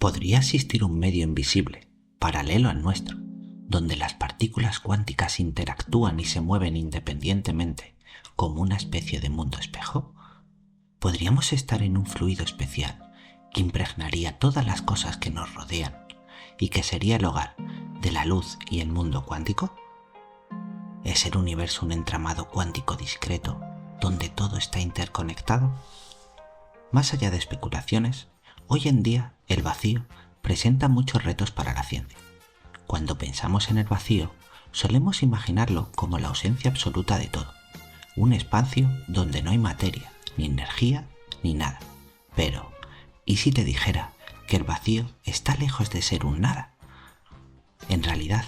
¿Podría existir un medio invisible, paralelo al nuestro, donde las partículas cuánticas interactúan y se mueven independientemente, como una especie de mundo espejo? ¿Podríamos estar en un fluido especial que impregnaría todas las cosas que nos rodean y que sería el hogar de la luz y el mundo cuántico? ¿Es el universo un entramado cuántico discreto donde todo está interconectado? Más allá de especulaciones, hoy en día el vacío presenta muchos retos para la ciencia. Cuando pensamos en el vacío, solemos imaginarlo como la ausencia absoluta de todo, un espacio donde no hay materia, ni energía, ni nada. Pero, ¿y si te dijera que el vacío está lejos de ser un nada? En realidad,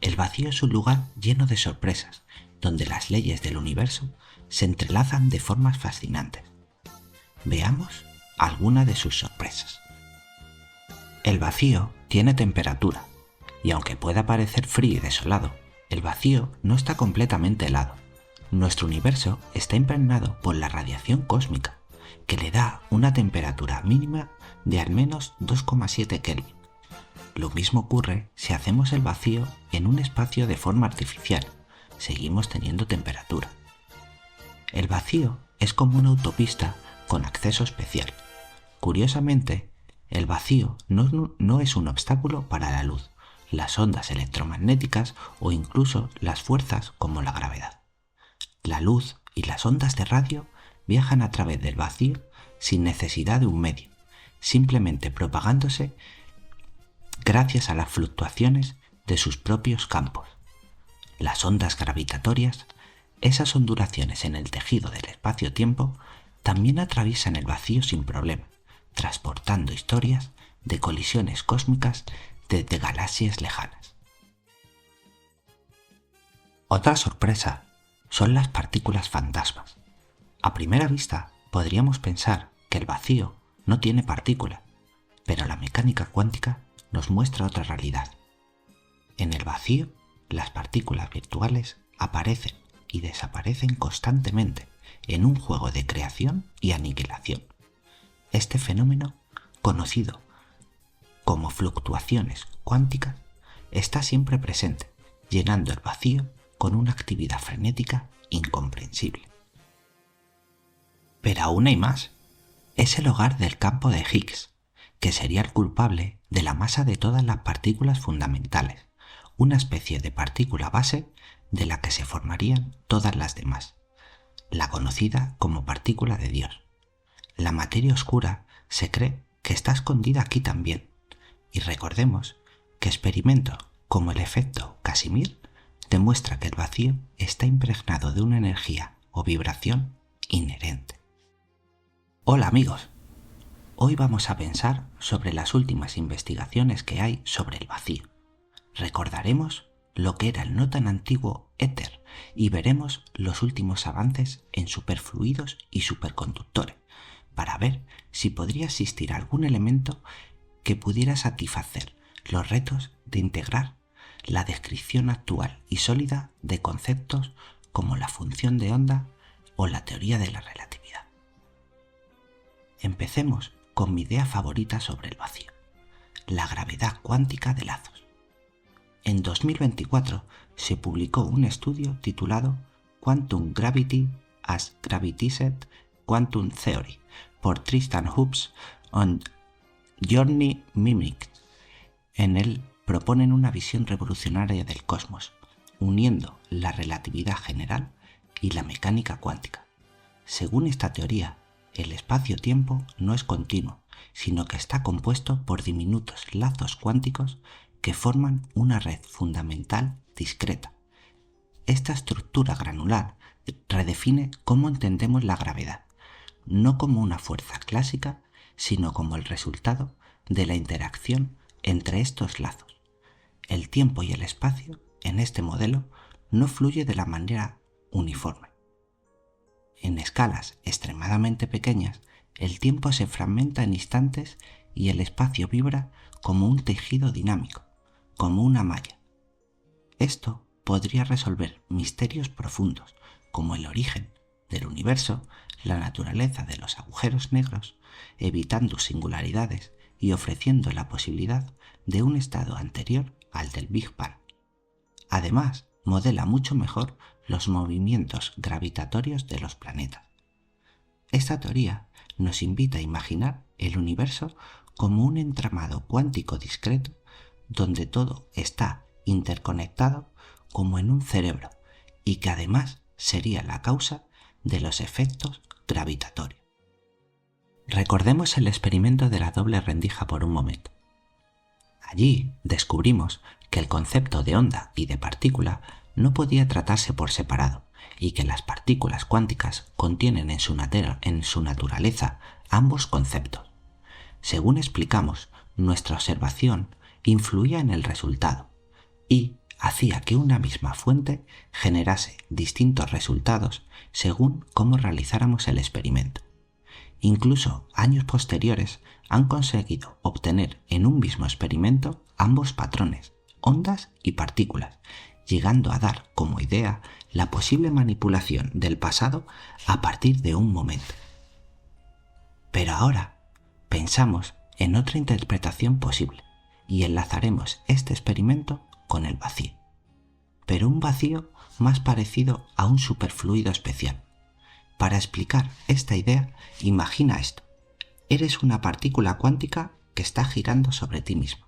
el vacío es un lugar lleno de sorpresas, donde las leyes del universo se entrelazan de formas fascinantes. Veamos alguna de sus sorpresas. El vacío tiene temperatura, y aunque pueda parecer frío y desolado, el vacío no está completamente helado. Nuestro universo está impregnado por la radiación cósmica, que le da una temperatura mínima de al menos 2,7 Kelvin. Lo mismo ocurre si hacemos el vacío en un espacio de forma artificial. Seguimos teniendo temperatura. El vacío es como una autopista con acceso especial. Curiosamente, el vacío no es un obstáculo para la luz, las ondas electromagnéticas o incluso las fuerzas como la gravedad. La luz y las ondas de radio viajan a través del vacío sin necesidad de un medio, simplemente propagándose gracias a las fluctuaciones de sus propios campos. Las ondas gravitatorias, esas ondulaciones en el tejido del espacio-tiempo, también atraviesan el vacío sin problema, transportando historias de colisiones cósmicas desde galaxias lejanas. Otra sorpresa son las partículas fantasmas. A primera vista podríamos pensar que el vacío no tiene partículas, pero la mecánica cuántica nos muestra otra realidad. En el vacío, las partículas virtuales aparecen y desaparecen constantemente en un juego de creación y aniquilación. Este fenómeno, conocido como fluctuaciones cuánticas, está siempre presente, llenando el vacío con una actividad frenética incomprensible. Pero aún hay más. Es el hogar del campo de Higgs, que sería el culpable de la masa de todas las partículas fundamentales, una especie de partícula base de la que se formarían todas las demás, la conocida como partícula de Dios. La materia oscura se cree que está escondida aquí también, y recordemos que experimentos como el efecto Casimir demuestra que el vacío está impregnado de una energía o vibración inherente. Hola amigos, hoy vamos a pensar sobre las últimas investigaciones que hay sobre el vacío. Recordaremos lo que era el no tan antiguo éter y veremos los últimos avances en superfluidos y superconductores para ver si podría existir algún elemento que pudiera satisfacer los retos de integrar la descripción actual y sólida de conceptos como la función de onda o la teoría de la relatividad. Empecemos con mi idea favorita sobre el vacío, la gravedad cuántica de lazos. En 2024 se publicó un estudio titulado Quantum Gravity as Gravitized Quantum Theory por Tristan Hubbs and Journey Mimics. En él proponen una visión revolucionaria del cosmos, uniendo la relatividad general y la mecánica cuántica. Según esta teoría, el espacio-tiempo no es continuo, sino que está compuesto por diminutos lazos cuánticos que forman una red fundamental discreta. Esta estructura granular redefine cómo entendemos la gravedad, no como una fuerza clásica, sino como el resultado de la interacción entre estos lazos. El tiempo y el espacio, en este modelo, no fluye de la manera uniforme. En escalas extremadamente pequeñas, el tiempo se fragmenta en instantes y el espacio vibra como un tejido dinámico, como una malla. Esto podría resolver misterios profundos, como el origen del universo, la naturaleza de los agujeros negros, evitando singularidades y ofreciendo la posibilidad de un estado anterior al del Big Bang. Además, modela mucho mejor los movimientos gravitatorios de los planetas. Esta teoría nos invita a imaginar el universo como un entramado cuántico discreto donde todo está interconectado como en un cerebro y que además sería la causa de los efectos gravitatorios. Recordemos el experimento de la doble rendija por un momento. Allí descubrimos que el concepto de onda y de partícula no podía tratarse por separado y que las partículas cuánticas contienen en su naturaleza ambos conceptos. Según explicamos, nuestra observación influía en el resultado y hacía que una misma fuente generase distintos resultados según cómo realizáramos el experimento. Incluso años posteriores han conseguido obtener en un mismo experimento ambos patrones, ondas y partículas, llegando a dar como idea la posible manipulación del pasado a partir de un momento. Pero ahora pensamos en otra interpretación posible y enlazaremos este experimento con el vacío, pero un vacío más parecido a un superfluido especial. Para explicar esta idea, imagina esto. Eres una partícula cuántica que está girando sobre ti mismo.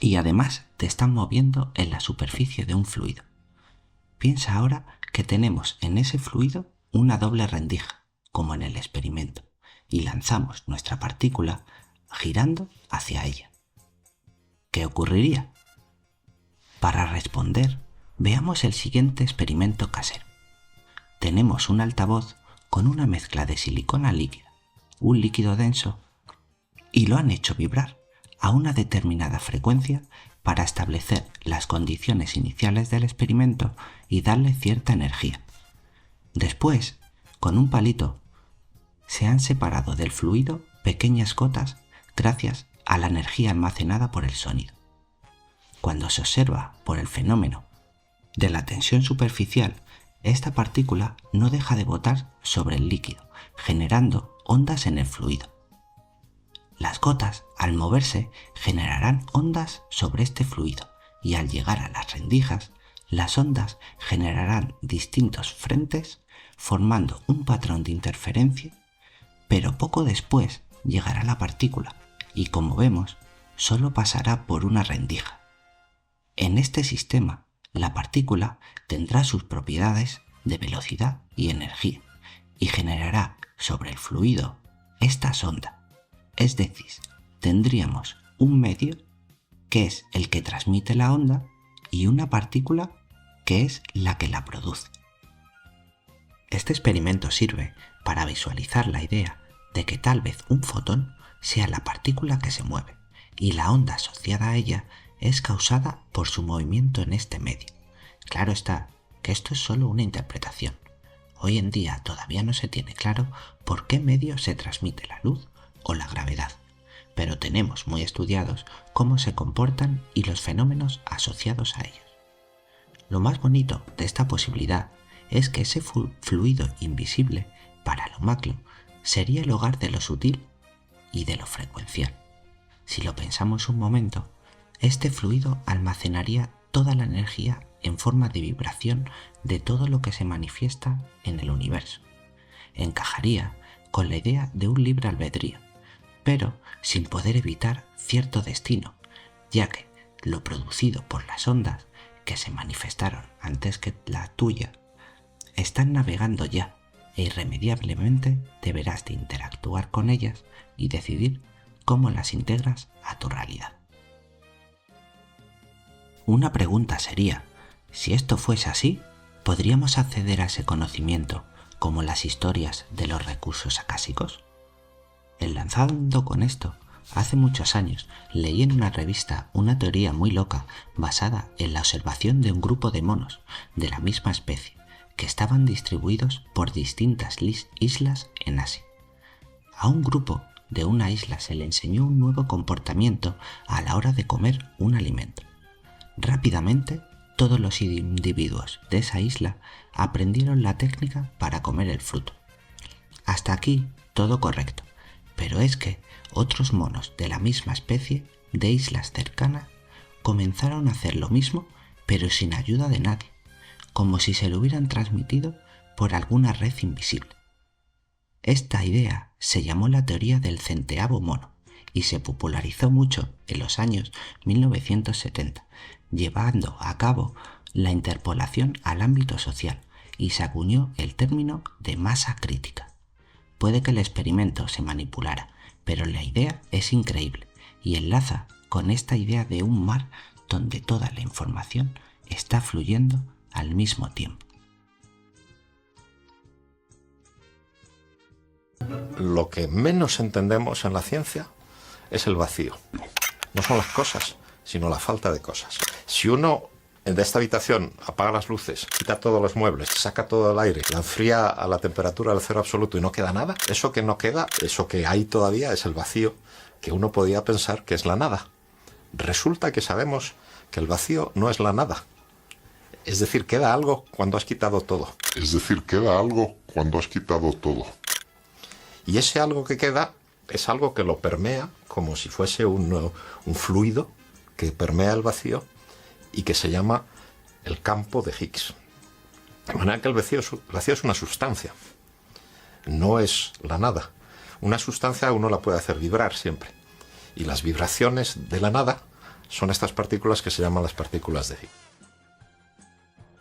Y además te están moviendo en la superficie de un fluido. Piensa ahora que tenemos en ese fluido una doble rendija, como en el experimento, y lanzamos nuestra partícula girando hacia ella. ¿Qué ocurriría? Para responder, veamos el siguiente experimento casero. Tenemos un altavoz con una mezcla de silicona líquida, un líquido denso, y lo han hecho vibrar a una determinada frecuencia para establecer las condiciones iniciales del experimento y darle cierta energía. Después, con un palito, se han separado del fluido pequeñas gotas gracias a la energía almacenada por el sonido. Cuando se observa por el fenómeno de la tensión superficial, esta partícula no deja de botar sobre el líquido, generando ondas en el fluido. Las gotas, al moverse, generarán ondas sobre este fluido y al llegar a las rendijas, las ondas generarán distintos frentes formando un patrón de interferencia, pero poco después llegará la partícula y, como vemos, solo pasará por una rendija. En este sistema, la partícula tendrá sus propiedades de velocidad y energía y generará sobre el fluido estas ondas. Es decir, tendríamos un medio que es el que transmite la onda y una partícula que es la que la produce. Este experimento sirve para visualizar la idea de que tal vez un fotón sea la partícula que se mueve y la onda asociada a ella es causada por su movimiento en este medio. Claro está que esto es solo una interpretación. Hoy en día todavía no se tiene claro por qué medio se transmite la luz o la gravedad, pero tenemos muy estudiados cómo se comportan y los fenómenos asociados a ellos. Lo más bonito de esta posibilidad es que ese fluido invisible, para lo macro, sería el hogar de lo sutil y de lo frecuencial. Si lo pensamos un momento, este fluido almacenaría toda la energía en forma de vibración de todo lo que se manifiesta en el universo. Encajaría con la idea de un libre albedrío, pero sin poder evitar cierto destino, ya que lo producido por las ondas que se manifestaron antes que la tuya están navegando ya e irremediablemente deberás de interactuar con ellas y decidir cómo las integras a tu realidad. Una pregunta sería, si esto fuese así, ¿podríamos acceder a ese conocimiento como las historias de los recursos acásicos? Enlazando con esto, hace muchos años leí en una revista una teoría muy loca basada en la observación de un grupo de monos de la misma especie que estaban distribuidos por distintas islas en Asia. A un grupo de una isla se le enseñó un nuevo comportamiento a la hora de comer un alimento. Rápidamente, todos los individuos de esa isla aprendieron la técnica para comer el fruto. Hasta aquí todo correcto, pero es que otros monos de la misma especie de islas cercanas comenzaron a hacer lo mismo, pero sin ayuda de nadie, como si se lo hubieran transmitido por alguna red invisible. Esta idea se llamó la teoría del centeavo mono y se popularizó mucho en los años 1970, llevando a cabo la interpolación al ámbito social, y se acuñó el término de masa crítica. Puede que el experimento se manipulara, pero la idea es increíble y enlaza con esta idea de un mar donde toda la información está fluyendo al mismo tiempo. Lo que menos entendemos en la ciencia es el vacío. No son las cosas, sino la falta de cosas. Si uno de esta habitación apaga las luces, quita todos los muebles, saca todo el aire, la enfría a la temperatura del cero absoluto y no queda nada, eso que no queda, eso que hay todavía es el vacío, que uno podía pensar que es la nada. Resulta que sabemos que el vacío no es la nada. Es decir, queda algo cuando has quitado todo. Y ese algo que queda es algo que lo permea como si fuese un fluido que permea el vacío y que se llama el campo de Higgs. De manera que el vacío es una sustancia, no es la nada. Una sustancia uno la puede hacer vibrar siempre. Y las vibraciones de la nada son estas partículas que se llaman las partículas de Higgs.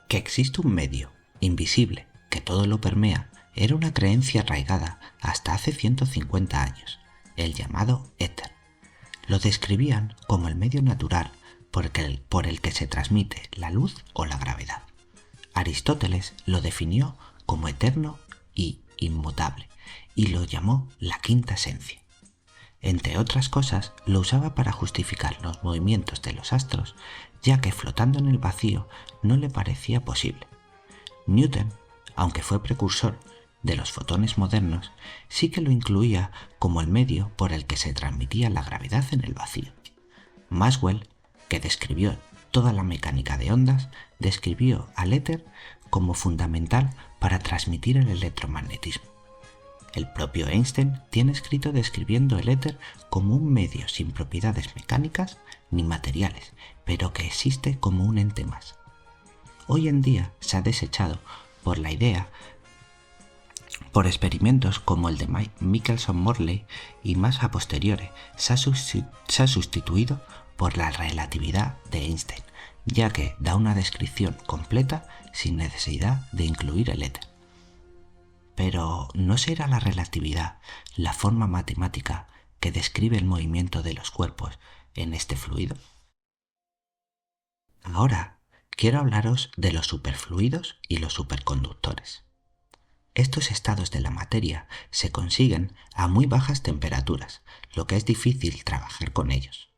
Que existe un medio invisible que todo lo permea era una creencia arraigada hasta hace 150 años, el llamado éter. Lo describían como el medio natural por el que se transmite la luz o la gravedad. Aristóteles lo definió como eterno y inmutable y lo llamó la quinta esencia. Entre otras cosas, lo usaba para justificar los movimientos de los astros, ya que flotando en el vacío no le parecía posible. Newton, aunque fue precursor de los fotones modernos, sí que lo incluía como el medio por el que se transmitía la gravedad en el vacío. Maxwell, que describió toda la mecánica de ondas, describió al éter como fundamental para transmitir el electromagnetismo. El propio Einstein tiene escrito describiendo el éter como un medio sin propiedades mecánicas ni materiales, pero que existe como un ente más. Hoy en día se ha desechado por la idea por experimentos como el de Michelson-Morley y más a posteriori se ha sustituido por la relatividad de Einstein, ya que da una descripción completa sin necesidad de incluir el éter. Pero ¿no será la relatividad la forma matemática que describe el movimiento de los cuerpos en este fluido? Ahora quiero hablaros de los superfluidos y los superconductores. Estos estados de la materia se consiguen a muy bajas temperaturas, lo que es difícil trabajar con ellos.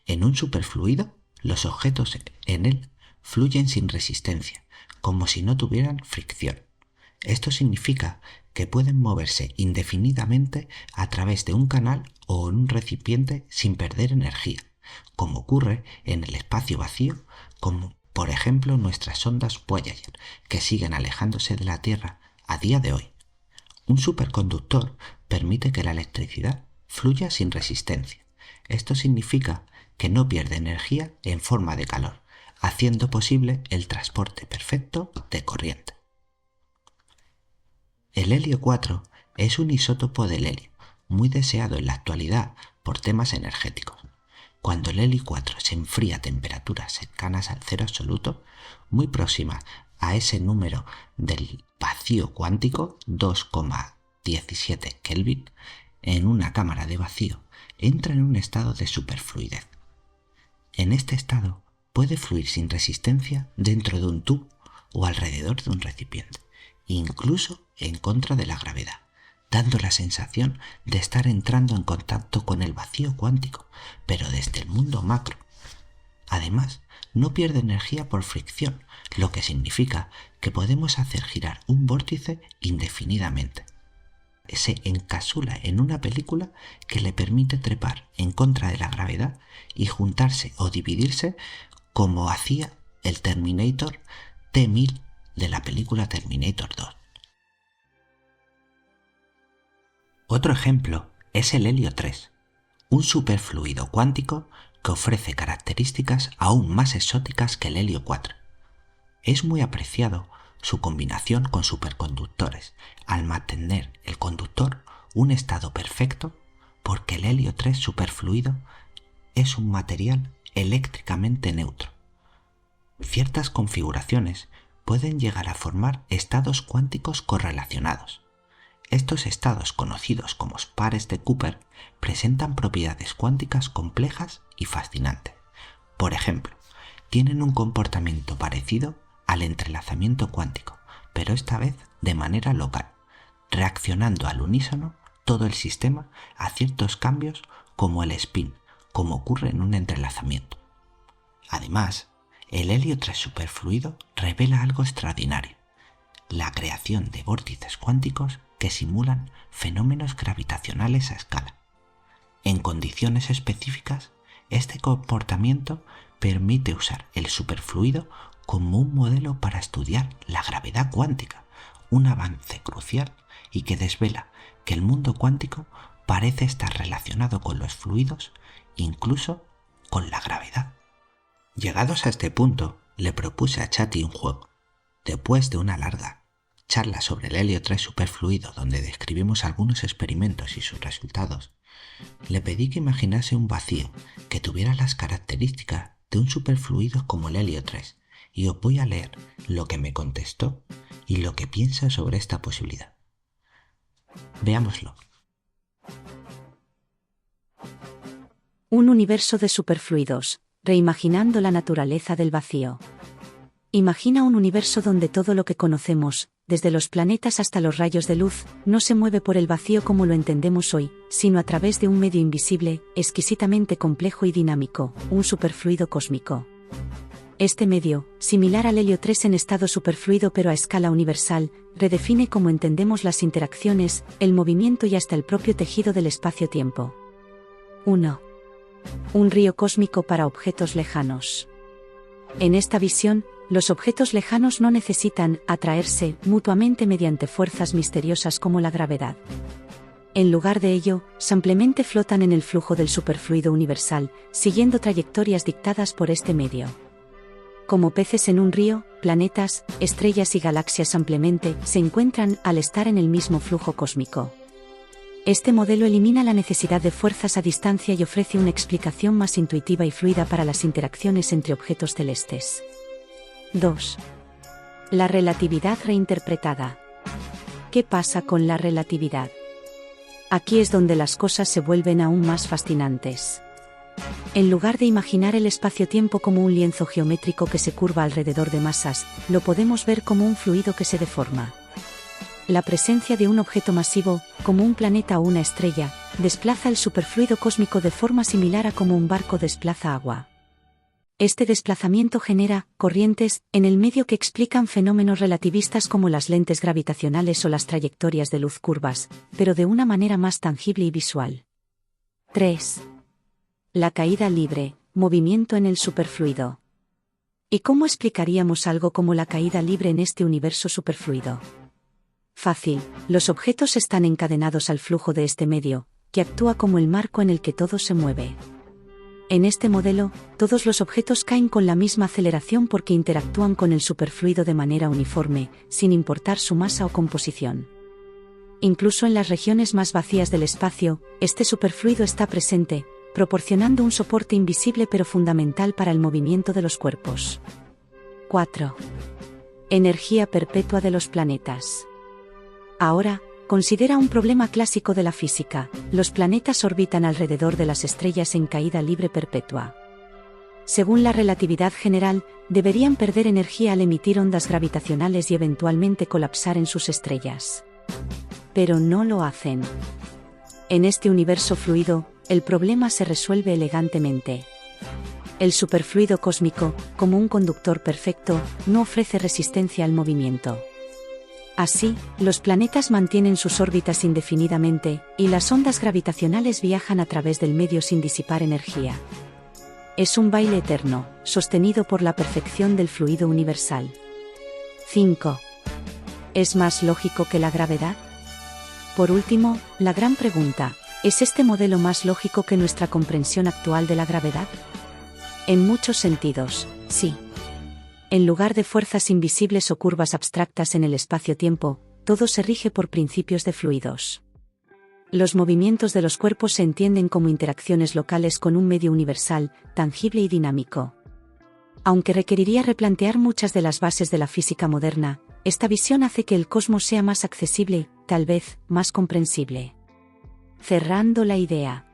En un superfluido, los objetos en él fluyen sin resistencia, como si no tuvieran fricción. Esto significa que pueden moverse indefinidamente a través de un canal o en un recipiente sin perder energía, como ocurre en el espacio vacío, como por ejemplo nuestras sondas Voyager, que siguen alejándose de la Tierra a día de hoy. Un superconductor permite que la electricidad fluya sin resistencia. Esto significa que no pierde energía en forma de calor, haciendo posible el transporte perfecto de corriente. El helio 4 es un isótopo del helio, muy deseado en la actualidad por temas energéticos. Cuando el helio 4 se enfría a temperaturas cercanas al cero absoluto, muy próximas a ese número del vacío cuántico, 2,17 Kelvin, en una cámara de vacío, entra en un estado de superfluidez. En este estado puede fluir sin resistencia dentro de un tubo o alrededor de un recipiente, incluso en contra de la gravedad, dando la sensación de estar entrando en contacto con el vacío cuántico, pero desde el mundo macro. Además, no pierde energía por fricción, lo que significa que podemos hacer girar un vórtice indefinidamente. Se encapsula en una película que le permite trepar en contra de la gravedad y juntarse o dividirse como hacía el Terminator T-1000 de la película Terminator 2. Otro ejemplo es el helio 3, un superfluido cuántico que ofrece características aún más exóticas que el helio 4. Es muy apreciado su combinación con superconductores, al mantener el conductor un estado perfecto, porque el helio 3 superfluido es un material eléctricamente neutro. Ciertas configuraciones pueden llegar a formar estados cuánticos correlacionados. Estos estados, conocidos como pares de Cooper, presentan propiedades cuánticas complejas y fascinantes. Por ejemplo, tienen un comportamiento parecido al entrelazamiento cuántico, pero esta vez de manera local, reaccionando al unísono todo el sistema a ciertos cambios como el spin, como ocurre en un entrelazamiento. Además, el helio 3 superfluido revela algo extraordinario: la creación de vórtices cuánticos que simulan fenómenos gravitacionales a escala. En condiciones específicas, este comportamiento permite usar el superfluido como un modelo para estudiar la gravedad cuántica, un avance crucial y que desvela que el mundo cuántico parece estar relacionado con los fluidos, incluso con la gravedad. Llegados a este punto, le propuse a Chatty un juego. Después de una larga charla sobre el helio 3 superfluido, donde describimos algunos experimentos y sus resultados, le pedí que imaginase un vacío que tuviera las características de un superfluido como el helio 3, y os voy a leer lo que me contestó y lo que piensa sobre esta posibilidad. Veámoslo. Un universo de superfluidos, reimaginando la naturaleza del vacío. Imagina un universo donde todo lo que conocemos, desde los planetas hasta los rayos de luz, no se mueve por el vacío como lo entendemos hoy, sino a través de un medio invisible, exquisitamente complejo y dinámico, un superfluido cósmico. Este medio, similar al helio 3 en estado superfluido pero a escala universal, redefine cómo entendemos las interacciones, el movimiento y hasta el propio tejido del espacio-tiempo. 1. Un río cósmico para objetos lejanos. En esta visión, los objetos lejanos no necesitan atraerse mutuamente mediante fuerzas misteriosas como la gravedad. En lugar de ello, simplemente flotan en el flujo del superfluido universal, siguiendo trayectorias dictadas por este medio. Como peces en un río, planetas, estrellas y galaxias simplemente se encuentran al estar en el mismo flujo cósmico. Este modelo elimina la necesidad de fuerzas a distancia y ofrece una explicación más intuitiva y fluida para las interacciones entre objetos celestes. 2. La relatividad reinterpretada. ¿Qué pasa con la relatividad? Aquí es donde las cosas se vuelven aún más fascinantes. En lugar de imaginar el espacio-tiempo como un lienzo geométrico que se curva alrededor de masas, lo podemos ver como un fluido que se deforma. La presencia de un objeto masivo, como un planeta o una estrella, desplaza el superfluido cósmico de forma similar a como un barco desplaza agua. Este desplazamiento genera corrientes en el medio que explican fenómenos relativistas como las lentes gravitacionales o las trayectorias de luz curvas, pero de una manera más tangible y visual. 3. La caída libre, movimiento en el superfluido. ¿Y cómo explicaríamos algo como la caída libre en este universo superfluido? Fácil, los objetos están encadenados al flujo de este medio, que actúa como el marco en el que todo se mueve. En este modelo, todos los objetos caen con la misma aceleración porque interactúan con el superfluido de manera uniforme, sin importar su masa o composición. Incluso en las regiones más vacías del espacio, este superfluido está presente, proporcionando un soporte invisible pero fundamental para el movimiento de los cuerpos. 4. Energía perpetua de los planetas. Ahora, considera un problema clásico de la física: los planetas orbitan alrededor de las estrellas en caída libre perpetua. Según la relatividad general, deberían perder energía al emitir ondas gravitacionales y eventualmente colapsar en sus estrellas. Pero no lo hacen. En este universo fluido, el problema se resuelve elegantemente. El superfluido cósmico, como un conductor perfecto, no ofrece resistencia al movimiento. Así, los planetas mantienen sus órbitas indefinidamente, y las ondas gravitacionales viajan a través del medio sin disipar energía. Es un baile eterno, sostenido por la perfección del fluido universal. 5. ¿Es más lógico que la gravedad? Por último, la gran pregunta: ¿Es este modelo más lógico que nuestra comprensión actual de la gravedad? En muchos sentidos, sí. En lugar de fuerzas invisibles o curvas abstractas en el espacio-tiempo, todo se rige por principios de fluidos. Los movimientos de los cuerpos se entienden como interacciones locales con un medio universal, tangible y dinámico. Aunque requeriría replantear muchas de las bases de la física moderna, esta visión hace que el cosmos sea más accesible, tal vez, más comprensible. Cerrando la idea.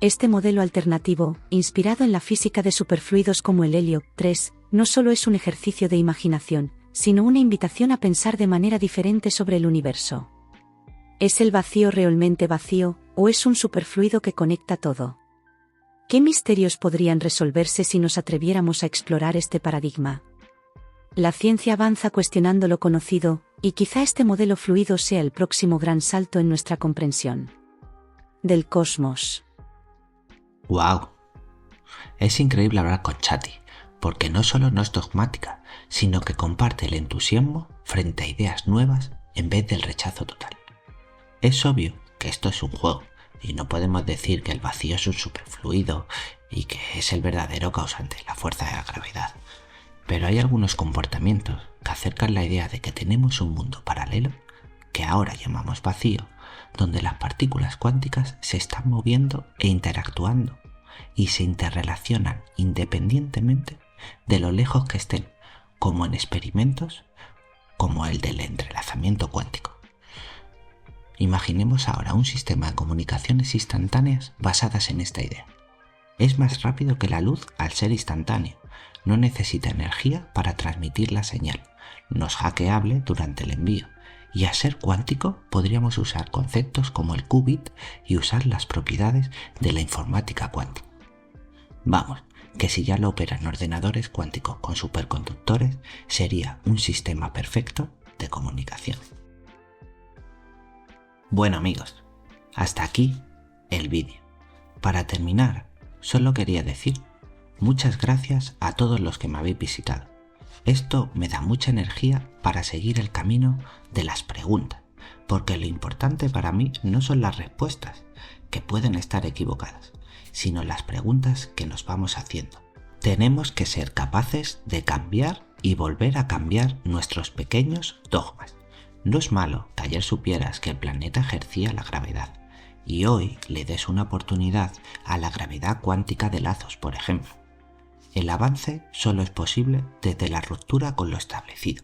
Este modelo alternativo, inspirado en la física de superfluidos como el helio 3, no solo es un ejercicio de imaginación, sino una invitación a pensar de manera diferente sobre el universo. ¿Es el vacío realmente vacío, o es un superfluido que conecta todo? ¿Qué misterios podrían resolverse si nos atreviéramos a explorar este paradigma? La ciencia avanza cuestionando lo conocido, y quizá este modelo fluido sea el próximo gran salto en nuestra comprensión del cosmos. ¡Wow! Es increíble hablar con Chati, porque no solo no es dogmática, sino que comparte el entusiasmo frente a ideas nuevas en vez del rechazo total. Es obvio que esto es un juego, y no podemos decir que el vacío es un superfluido y que es el verdadero causante, la fuerza de la gravedad. Pero hay algunos comportamientos que acercan la idea de que tenemos un mundo paralelo, que ahora llamamos vacío, donde las partículas cuánticas se están moviendo e interactuando, y se interrelacionan independientemente de lo lejos que estén, como en experimentos como el del entrelazamiento cuántico. Imaginemos ahora un sistema de comunicaciones instantáneas basadas en esta idea. Es más rápido que la luz al ser instantáneo, no necesita energía para transmitir la señal, no es hackeable durante el envío, y al ser cuántico podríamos usar conceptos como el qubit y usar las propiedades de la informática cuántica. Vamos, que si ya lo operan ordenadores cuánticos con superconductores, sería un sistema perfecto de comunicación. Bueno amigos, hasta aquí el vídeo. Para terminar, solo quería decir muchas gracias a todos los que me habéis visitado. Esto me da mucha energía para seguir el camino de las preguntas, porque lo importante para mí no son las respuestas, que pueden estar equivocadas, sino las preguntas que nos vamos haciendo. Tenemos que ser capaces de cambiar y volver a cambiar nuestros pequeños dogmas. No es malo que ayer supieras que el planeta ejercía la gravedad, y hoy le des una oportunidad a la gravedad cuántica de lazos, por ejemplo. El avance solo es posible desde la ruptura con lo establecido.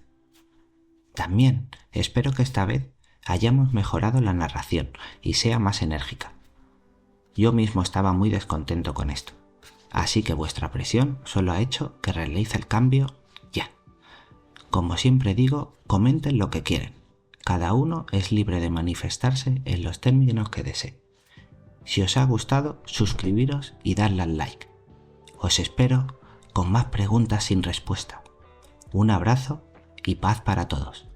También espero que esta vez hayamos mejorado la narración y sea más enérgica. Yo mismo estaba muy descontento con esto, así que vuestra presión solo ha hecho que realice el cambio ya. Como siempre digo, comenten lo que quieren. Cada uno es libre de manifestarse en los términos que desee. Si os ha gustado, suscribiros y darle al like. Os espero con más preguntas sin respuesta. Un abrazo y paz para todos.